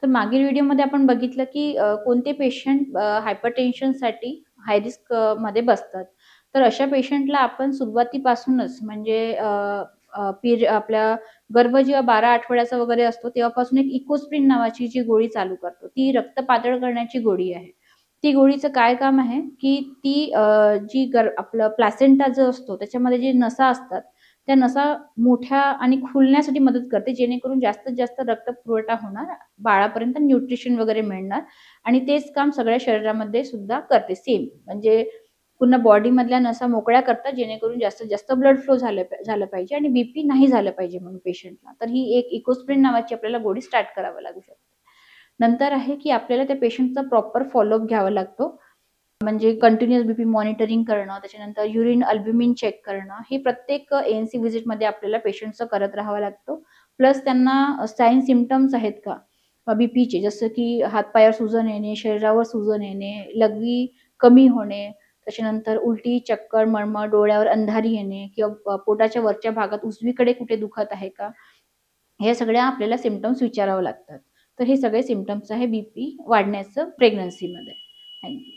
तर मागील व्हिडिओमध्ये आपण बघितलं, की कोणते पेशंट हायपरटेन्शनसाठी हाय रिस्क मध्ये बसतात. तर अशा पेशंटला आपण सुरुवातीपासूनच म्हणजे अ, अ, आपल्या गर्भ जेव्हा 12 आठवड्याचा वगैरे असतो, तेव्हापासून एक इकोस्प्रिन नावाची जी गोळी चालू करतो. ती रक्त पातळ करण्याची गोळी आहे. ती गोळीचं काय काम आहे, की ती जी आपलं प्लॅसेंटा जो असतो, त्याच्यामध्ये जे नसा असतात, त्या नसा मोठ्या आणि खुलण्यासाठी मदत करते, जेणेकरून जास्तीत जास्त रक्तपुरवठा होणार, बाळापर्यंत न्यूट्रिशन वगैरे मिळणार आणि तेच काम सगळ्या शरीरामध्ये सुद्धा करते सेम. म्हणजे पूर्ण बॉडीमधल्या नसा मोकळ्या करतात, जेणेकरून जास्तीत जास्त ब्लड फ्लो झालं पाहिजे आणि बीपी नाही झालं पाहिजे म्हणून पेशंटला. तर ही एक इकोस्प्रिन नावाची आपल्याला गोळी स्टार्ट करावी लागू शकते. नंतर आहे, की आपल्याला त्या पेशंटचा प्रॉपर फॉलोअप घ्यावा लागतो. म्हणजे कंटिन्युअस बीपी मॉनिटरिंग करणं, त्याच्यानंतर युरिन अल्ब्युमिन चेक करणं, हे प्रत्येक एएनसी व्हिजिटमध्ये आपल्याला पेशंटचं करत राहावं लागतं. प्लस त्यांना साइन सिम्प्टम्स आहेत का बीपीचे, जसं की हात सुजन येणे, शरीरावर सुजन येणे, लघवी कमी होणे, त्याच्यानंतर उलटी, चक्कर, मळमळ, डोळ्यावर अंधारी येणे किंवा पोटाच्या वरच्या भागात उजवीकडे कुठे दुखत आहे का? हे सगळ्या आपल्याला सिम्प्टम्स विचारावं लागतात. तर हे सगळे सिम्प्टम्स आहे बीपी वाढण्याचं प्रेग्नन्सीमध्ये. Thank you.